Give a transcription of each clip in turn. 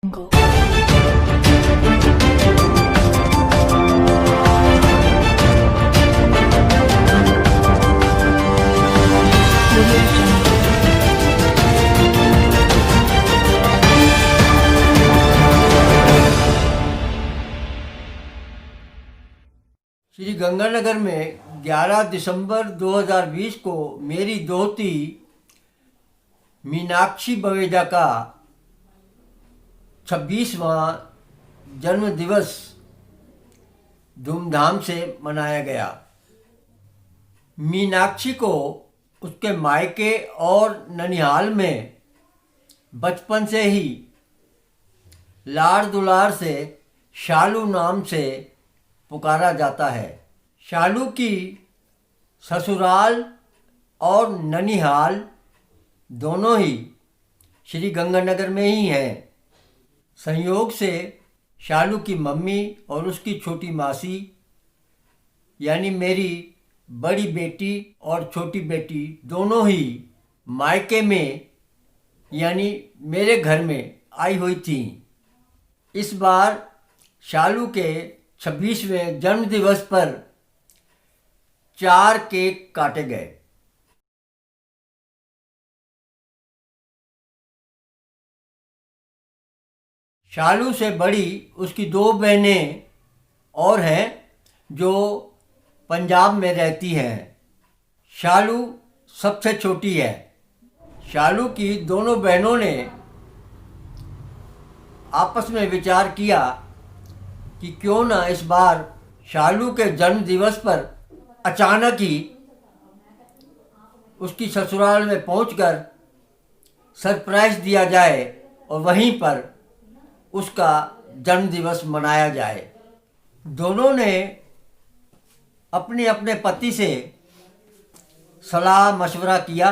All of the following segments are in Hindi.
Jungle. Audio Jungle. Shri Ganganagar में 11 दिसंबर 2020 को मेरी दोहती मीनाक्षी बवेजा का 26वां जन्म दिवस धूमधाम से मनाया गया। मीनाक्षी को उसके मायके और ननिहाल में बचपन से ही लाड़ दुलार से शालू नाम से पुकारा जाता है। शालू की ससुराल और ननिहाल दोनों ही श्री गंगानगर में ही हैं। संयोग से शालू की मम्मी और उसकी छोटी मासी यानी मेरी बड़ी बेटी और छोटी बेटी दोनों ही मायके में यानी मेरे घर में आई हुई थी। इस बार शालू के 26वें जन्मदिवस पर 4 केक काटे गए। शालू से बड़ी उसकी 2 बहनें और हैं जो पंजाब में रहती हैं। शालू सबसे छोटी है। शालू की दोनों बहनों ने आपस में विचार किया कि क्यों ना इस बार शालू के जन्म दिवस पर अचानक ही उसकी ससुराल में पहुंचकर सरप्राइज दिया जाए और वहीं पर उसका जन्म दिवस मनाया जाए। दोनों ने अपने अपने पति से सलाह मशवरा किया।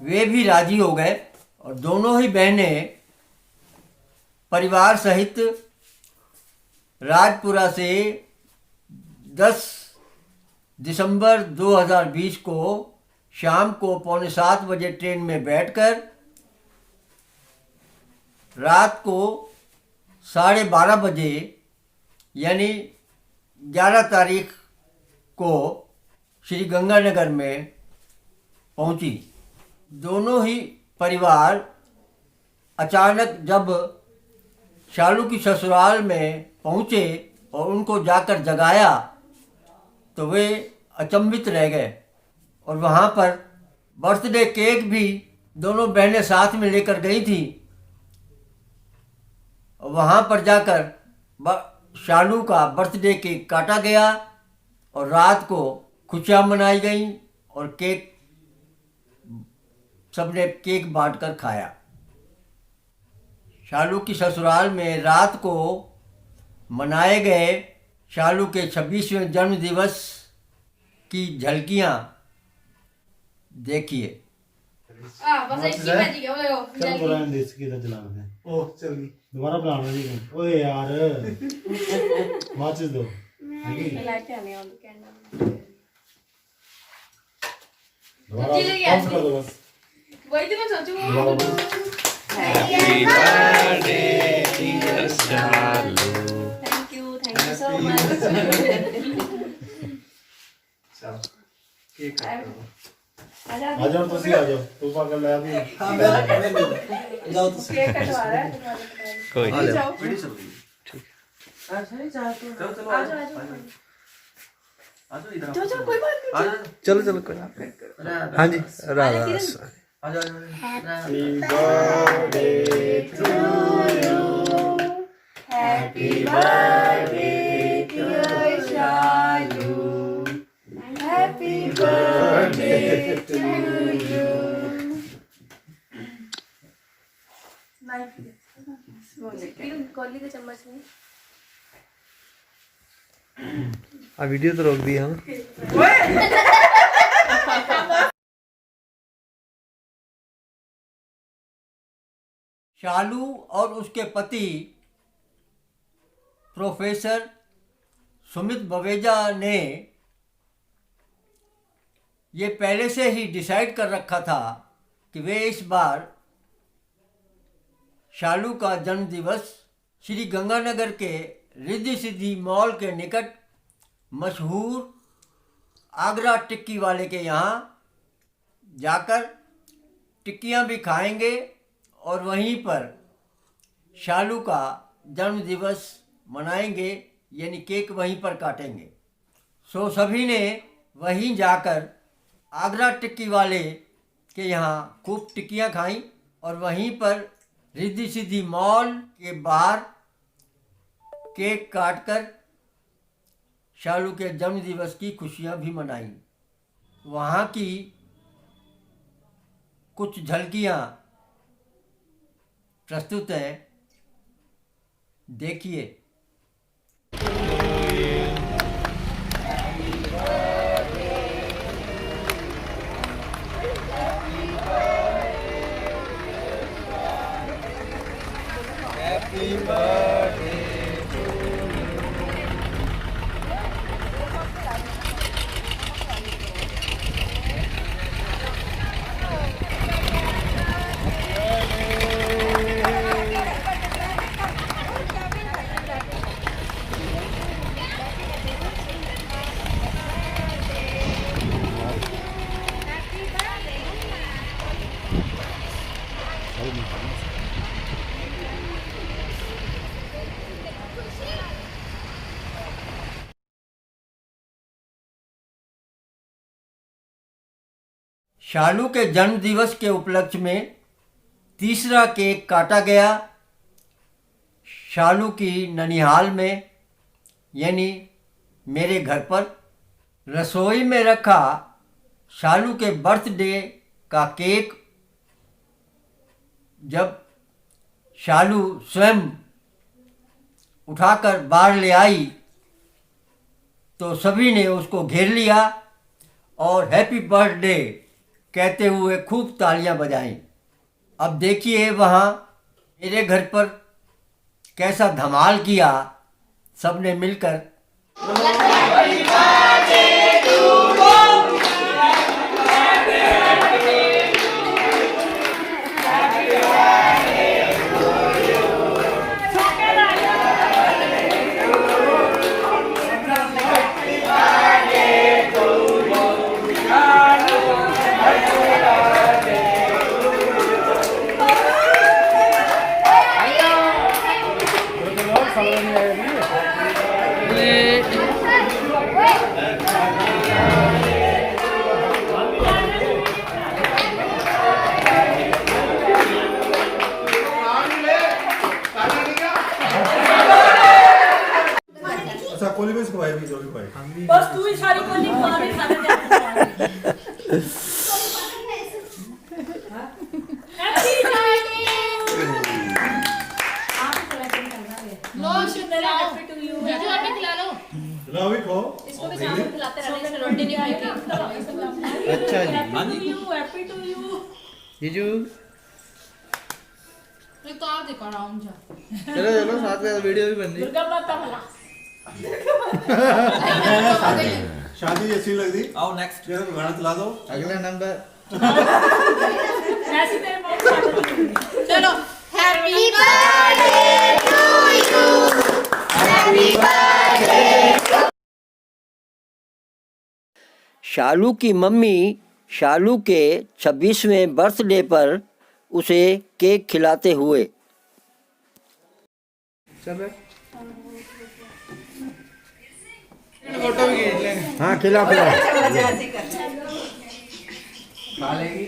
वे भी राजी हो गए और दोनों ही बहनें परिवार सहित राजपुरा से 10 दिसंबर 2020 को शाम को 6:45 बजे ट्रेन में बैठकर रात को 12:30 बजे यानी 11 तारीख को श्री गंगानगर में पहुंची। दोनों ही परिवार अचानक जब शालू की ससुराल में पहुंचे और उनको जाकर जगाया तो वे अचंभित रह गए और वहाँ पर बर्थडे केक भी दोनों बहनें साथ में लेकर गई थी। वहाँ पर जाकर शालू का बर्थडे केक काटा गया और रात को खुशियाँ मनाई गई और केक सबने केक बांटकर खाया। शालू की ससुराल में रात को मनाए गए शालू के 26वें जन्म दिवस की झलकियाँ देखिए। बस एक ही मैच गया वो चल बुरा देश की तरह चलाना है। ओ चल गई दोबारा बनाना जी। ओए यार माचिस दो। लाइट आने ऑन कैंडल दोबारा ऑफ कर दो बस। वही तो मैं सोचूं। Happy birthday, dear Shalu. Thank you so much. चल केक कट करो। आ जाओ तुसी आ जाओ तू पागल है अभी। हां मैं जाओ तुसी केक कटवा रहा है कोई आ जाओ बड़ी चल रही ठीक अच्छा नहीं चाह तो चलो चलो आ जाओ आ जाओ इधर जो कोई बात नहीं आ जाओ चलो चलो कोई हाँ जी राधा आ जाओ happy birthday to you happy birthday to Shalu happy birthday to you कॉली का चम्मच में वीडियो तो रोक दी हम। शालू और उसके पति प्रोफेसर सुमित बवेजा ने ये पहले से ही डिसाइड कर रखा था कि वे इस बार शालू का जन्म दिवस श्री गंगानगर के रिद्धि सिद्धि मॉल के निकट मशहूर आगरा टिक्की वाले के यहाँ जाकर टिक्कियाँ भी खाएंगे और वहीं पर शालू का जन्म दिवस मनाएंगे, यानी केक वहीं पर काटेंगे। सो सभी ने वहीं जाकर आगरा टिक्की वाले के यहाँ खूब टिक्कियाँ खाईं और वहीं पर रिद्धि सिद्धि मॉल के बाहर केक काटकर शालू के जन्म दिवस की खुशियाँ भी मनाई। वहाँ की कुछ झलकियाँ प्रस्तुत हैं, देखिए। शालू के जन्म दिवस के उपलक्ष्य में तीसरा केक काटा गया। शालू की ननिहाल में, यानी मेरे घर पर रसोई में रखा शालू के बर्थडे का केक जब शालू स्वयं उठाकर बाहर ले आई तो सभी ने उसको घेर लिया और हैप्पी बर्थडे कहते हुए खूब तालियां बजाईं। अब देखिए वहाँ मेरे घर पर कैसा धमाल किया सबने मिलकर। अच्छा कोली में इसको भाई भी जो भी भाई बस तू ही सारी कोली खा दे खाने दे। हैप्पी बर्थडे आप सेलिब्रेट करना है। नो शुक्रिया, हैप्पी टू यू। जीजू हमें खिला लो। लो भी खो। इसको भी साथ में खिलाते रहना, इसको रोटी नहीं खाएगी। अच्छा जी। Happy to you. जीजू मैं तो आप दिखा रहा हूं जा। चलो चलो साथ में वीडियो भी बन रही। दुर्गा माता भला। शादी जैसी लग रही। आओ नेक्स्ट। ये गाना चला दो। अगला नंबर ऐसी तेरे बहुत चलो happy birthday to you, happy birthday. Shalu की मम्मी शालू के 26वें बर्थडे पर उसे केक खिलाते हुए। चलो फोटो भी खींच लेंगे। हाँ खिलाओ खिलाओ। खा लेगी।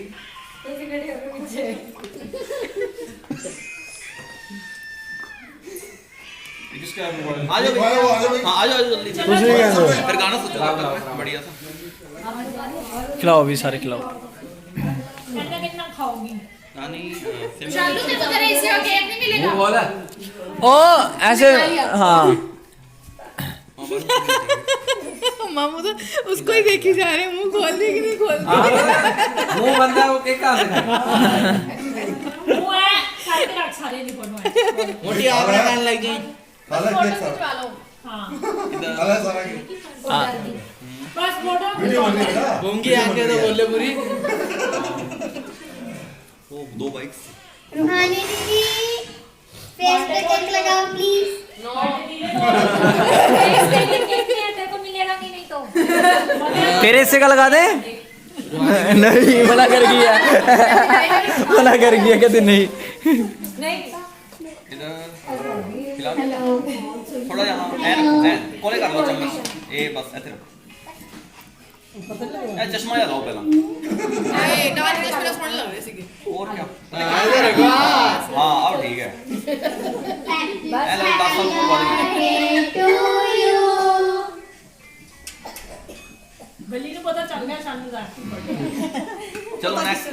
आ जाओ हाँ आ जाओ जल्दी। कुछ नहीं कहना। फिर गाना तो चला बढ़िया सा। खिलाओ भी सारे खिलाओ। कितना कितना खाओगी? नानी शालू से तो तेरे इसी और केक नहीं मिलेगा। वो बोला ओ ऐसे हाँ। मामू तो उसको ही देखी जा रहे हैं, मुंह खोल दे कि नहीं खोल दे। मुंह बंद है वो केक कहाँ से खाए? वो है सारे रख सारे नहीं बनवाए। मोटी आपने खाने लग गई। साला फोटो केक खिंचवा लो। हाँ साला सारा केक। बस फोटो वीडियो बन रही है। घूमकी आके तो बोले पूरी। वो दो बाइक्स। रूहानी दीदी फेस पे केक लगाओ प्लीज। फेस पे केक नहीं है, तेरे को मिलेगा नहीं तो। तेरे हिस्से का लगा दे। नहीं मना कर गया, मना कर गया कहते नहीं। थोड़ा यहाँ कोले कर लो चम्मच ये बस ऐसे रखो चश्मा या लो पहला और क्या हाँ अब ठीक है गली को पता चल गया शानू का। चलो नेक्स्ट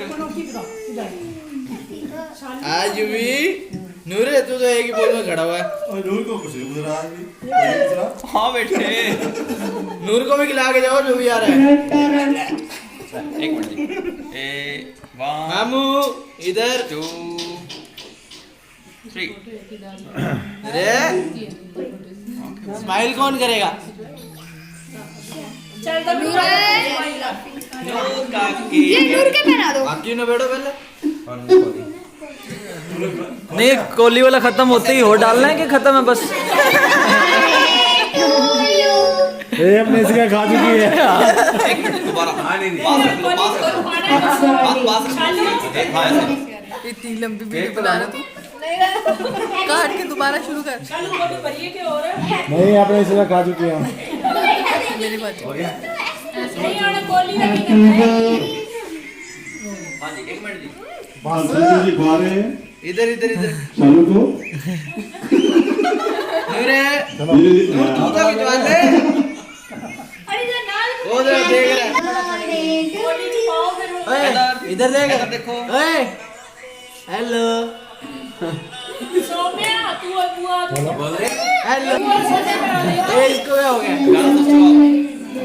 आज भी नूरे तू तो एक ही बोल में खड़ा हुआ है। और नूर को कुछ नहीं बुला हाँ बेटे नूर को भी खिला के जाओ जो भी आ रहा है। एक मिनट जी ए वन मामू इधर 2 3 अरे स्माइल कौन करेगा? चल तो नूर काकी ये नूर के बना दो। बाकी ना बैठो पहले। नहीं कोली वाला खत्म होते ही हो डालना है कि खत्म है बस? ये अपने इसका खा चुकी है। एक मिनट दोबारा पास रख लो पास रख लो हाँ ऐसे इतनी लंबी वीडियो बना रहा तू, काट के दोबारा शुरू कर। शानू को तो भरिए के और नहीं अपने इसका खा चुकी है। मेरी बात नहीं आने कोली रखी है। हाँ जी एक मिनट जी जी खा रहे हैं इधर इधर इधर शालू को। नूरे तू तो खिंचवा ले। अरे जो नाल वो देख देख रहा है। कोली की पाओ फिर वो- ओए, इधर देख इधर देखो ओए हेलो सौम्या तू और बुआ तू हेलो ये इसको क्या हो गया? गाना तो चलाओ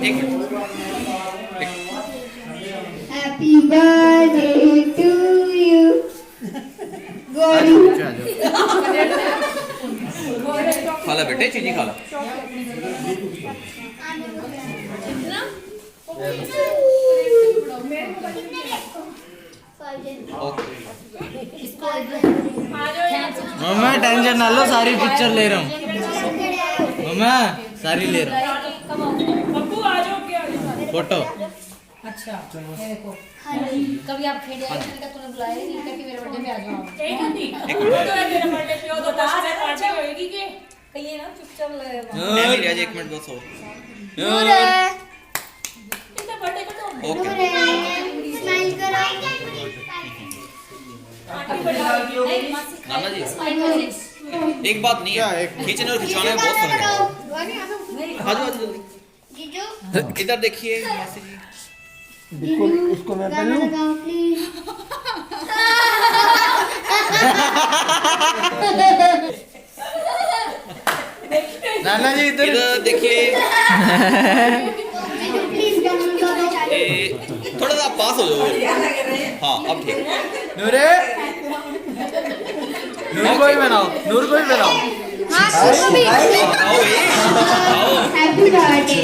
एक minute happy birthday to you. खा ला बेटे चीनी खा ला मम्मा टेंशन ना लो, सारी पिक्चर ले रहा हूँ मम्मा, सारी ले रहा हूँ बब्बू आ जाओ क्या फोटो। अच्छा कभी आप खेड़े आए थे तूने बुलाया नहीं था कि मेरे बर्थडे पे आ जाओ। एक हिंदी वो तो है मेरे बर्थडे पे वो तो बता से पार्टी होएगी कि कहिए ना चुपचाप लगेगा। नहीं नहीं आज एक मिनट बस और नूर इतना बर्थडे का तो ओके स्माइल करो। नाना जी एक बात नहीं है खींचने और खिंचवाने में बहुत फर्क है आ जाओ जल्दी जीजू इधर देखिए मासी जी बिल्कुल उसको मैं पहन लूं। लगाओ प्लीज। नाना जी इधर इधर देखिए जीजू प्लीज गाना लगाओ। ए, थोड़ा सा पास हो जाओ हाँ अब ठीक नूरे नूर को भी बनाओ, नूर को भी बनाओ। हां सुनो भी। आओ ये आओ हैप्पी बर्थडे।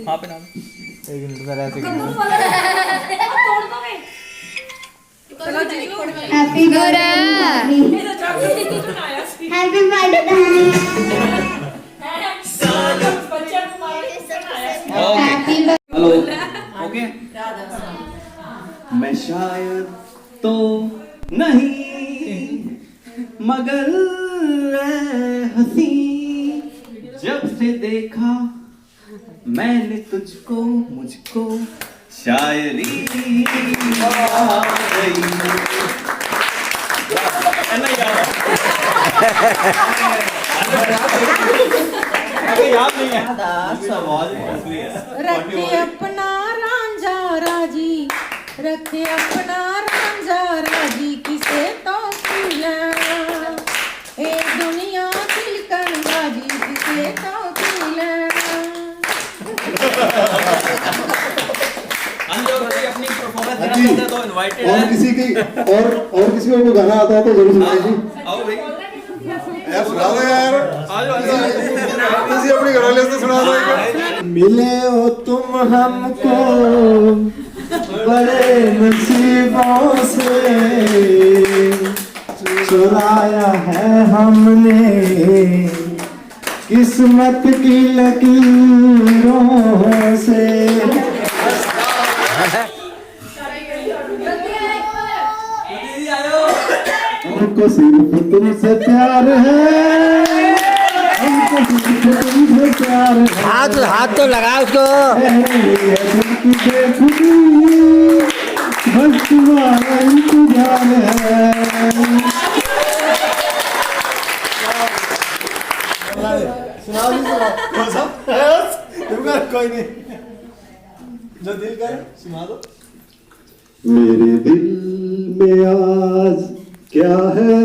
हाँ पे नाम एक मिनट जरा ऐसे happy birthday. Happy birthday. Okay hello okay मैं शायद तो नहीं मगर हंसी जब से देखा मैंने तुझको मुझको शायरी आ गई। याद नहीं है रखे अपना रांझा राजी, रखे अपना रांझा राजी, किसे तो किया ए दुनिया दिलकन बाजी, किसे तो किया। अपनी परफॉर्मेंस देना चाहते हैं तो इनवाइटेड और है किसी की और किसी को गाना आता है तो जरूर सुनाइए जी। आओ भाई यार सुना दो यार। आ जाओ किसी अपनी घरवाले से सुना दो। मिले हो तुम हमको बड़े नसीबों से। मुस्कुराया है हमने किस्मत की लकीरों से। हमको सिर्फ तुमसे प्यार है, हमको सिर्फ तुमसे प्यार है। हाथ तो लगा उसको। बस तुम्हारा इंतजार है। कोई नहीं, जो दिल करे सुना दो। मेरे दिल में आज क्या है,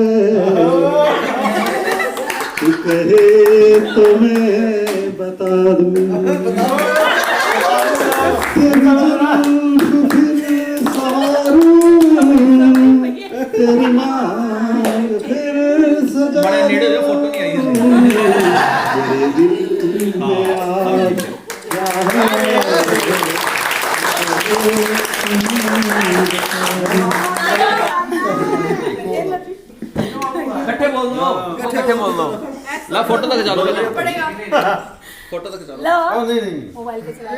तू कहे तो मैं बता दूं। तेरी जुल्फ फिर संवारूं, तेरी मांग फिर सजा बड़े नेड़े जो फोटो नहीं आई है। मेरे दिल में आज क्या है। इकट्ठे बोल दो, इकट्ठे बोल दो। ला फोटो तक चलो, फोटो तक चलो। नहीं मोबाइल पे चला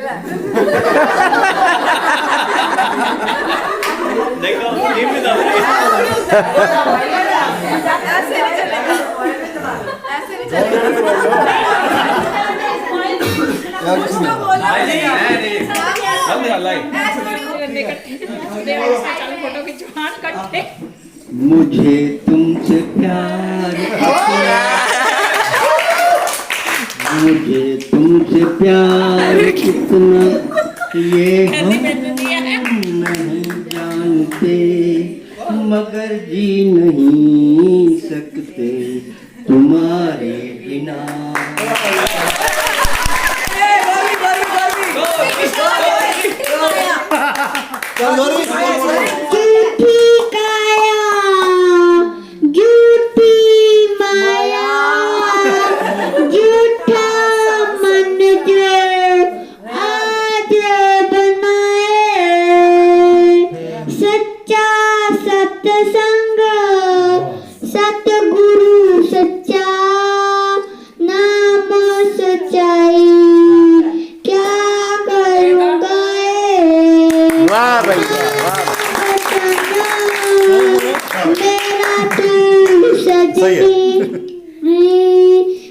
देखो ये भी डाल रही ऐसे नहीं चलेगा, ऐसे नहीं चलेगा। उसको बोला फोटो खिंचवान करते। मुझे तुमसे प्यार, मुझे तुमसे प्यार कितना ये हम नहीं जानते, मगर जी नहीं सकते तुम्हारे बिना।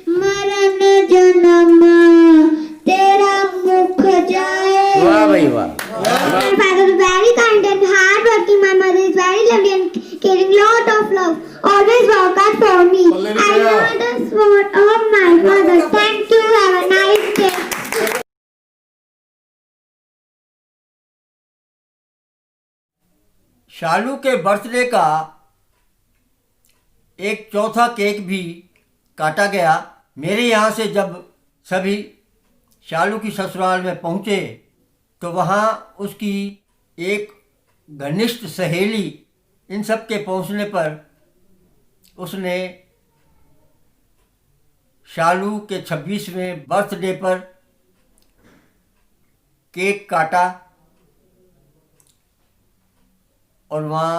मरण जन्म तेरा मुख जाए। वाह भाई वाह। My father is very kind and hardworking. My mother is very lovely and caring, lot of love. Always work hard for me. I know the sword of my father. Thank you. Have a nice day. शालू के बर्थडे का एक चौथा केक भी काटा गया। मेरे यहाँ से जब सभी शालू की ससुराल में पहुँचे तो वहाँ उसकी एक घनिष्ठ सहेली, इन सब के पहुँचने पर उसने शालू के 26वें बर्थडे पर केक काटा और वहाँ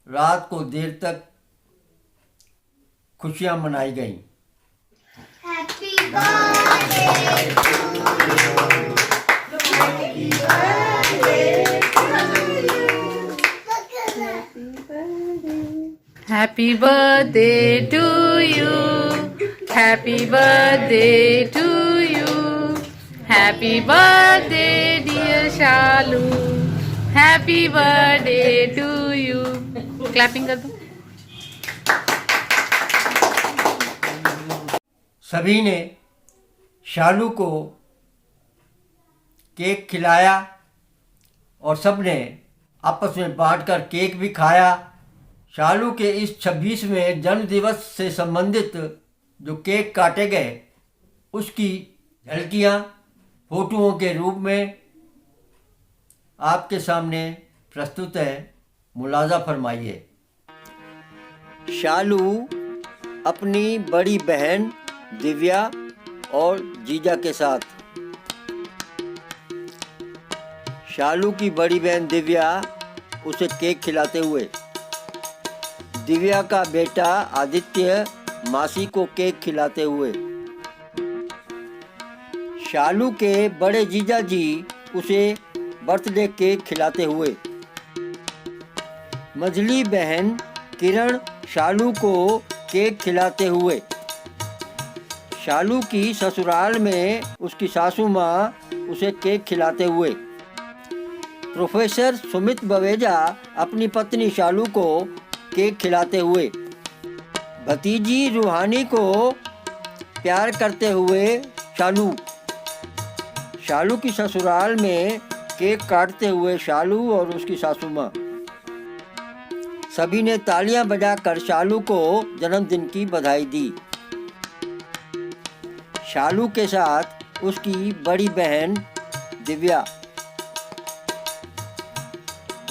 रात को देर तक खुशियाँ मनाई गईं। Happy birthday to you. Happy birthday. Happy birthday to you. Happy birthday to you. Happy birthday dear Shalu. Happy birthday to you. Clapping कर दो। सभी ने शालू को केक खिलाया और सब ने आपस में बांटकर केक भी खाया। शालू के इस 26वें जन्मदिवस से संबंधित जो केक काटे गए उसकी झलकियाँ फोटोओं के रूप में आपके सामने प्रस्तुत है। मुलाजा फरमाइए। शालू अपनी बड़ी बहन दिव्या और जीजा के साथ। शालू की बड़ी बहन दिव्या उसे केक खिलाते हुए। दिव्या का बेटा आदित्य मासी को केक खिलाते हुए। शालू के बड़े जीजा जी उसे बर्थडे केक खिलाते हुए। मझली बहन किरण शालू को केक खिलाते हुए। शालू की ससुराल में उसकी सासू माँ उसे केक खिलाते हुए। प्रोफेसर सुमित बवेजा अपनी पत्नी शालू को केक खिलाते हुए। भतीजी रूहानी को प्यार करते हुए शालू की ससुराल में केक काटते हुए शालू और उसकी सासू माँ। सभी ने तालियां बजाकर शालू को जन्मदिन की बधाई दी। शालू के साथ उसकी बड़ी बहन दिव्या।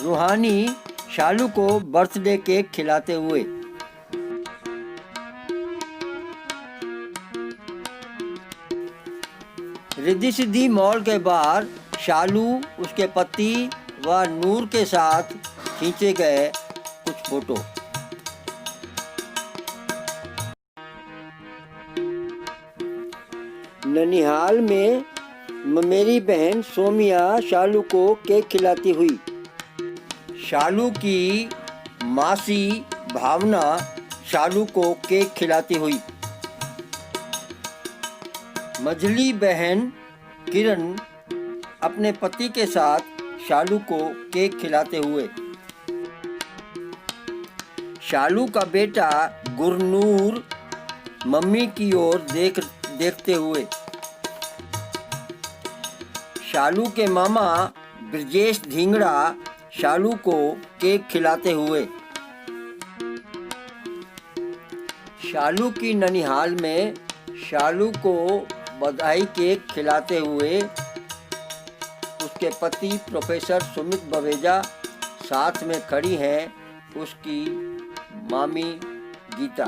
रूहानी शालू को बर्थडे केक खिलाते हुए। रिद्धि सिद्धि मॉल के बाहर शालू, उसके पति व नूर के साथ खींचे गए कुछ फोटो। ननिहाल में मेरी बहन सोमिया शालू को केक खिलाती हुई। शालू की मासी भावना शालू को केक खिलाती हुई। मझली बहन किरण अपने पति के साथ शालू को केक खिलाते हुए। शालू का बेटा गुरनूर मम्मी की ओर देखते हुए। शालू के मामा ब्रजेश ढींगड़ा शालू को केक खिलाते हुए। शालू की ननिहाल में शालू को बधाई केक खिलाते हुए उसके पति प्रोफेसर सुमित बवेजा साथ में खड़ी हैं उसकी मामी गीता।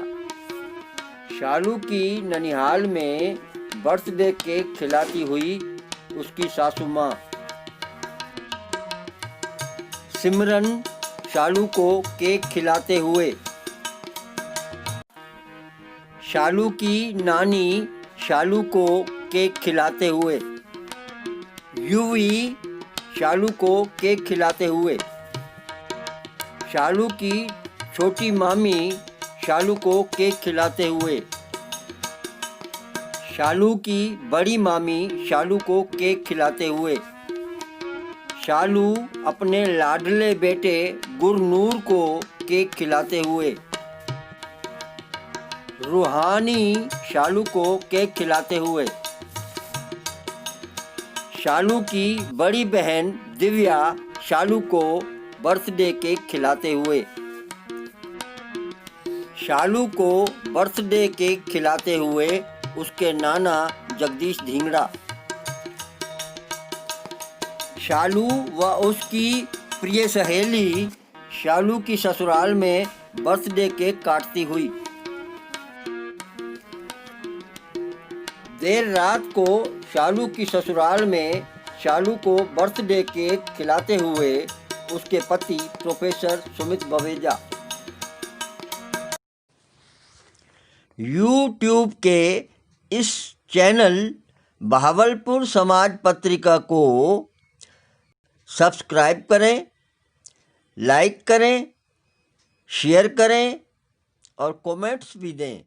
शालू की ननिहाल में बर्थडे केक खिलाती हुई उसकी सासू माँ। सिमरन शालू को केक खिलाते हुए। शालू की नानी शालू को केक खिलाते हुए। युवी शालू को केक खिलाते हुए। शालू की छोटी मामी शालू को केक खिलाते हुए। शालू की बड़ी मामी शालू को केक खिलाते हुए। शालू अपने लाडले बेटे गुरनूर को केक खिलाते हुए। रूहानी शालू को केक खिलाते हुए। शालू की बड़ी बहन दिव्या शालू को बर्थडे केक खिलाते हुए। शालू को बर्थडे केक खिलाते हुए उसके नाना जगदीश ढींगड़ा। शालू व उसकी प्रिय सहेली शालू की ससुराल में बर्थडे केक काटती हुई। देर रात को शालू की ससुराल में शालू को बर्थडे केक खिलाते हुए उसके पति प्रोफेसर सुमित बवेजा। यूट्यूब के इस चैनल बहावलपुर समाज पत्रिका को सब्सक्राइब करें, लाइक करें, शेयर करें और कमेंट्स भी दें।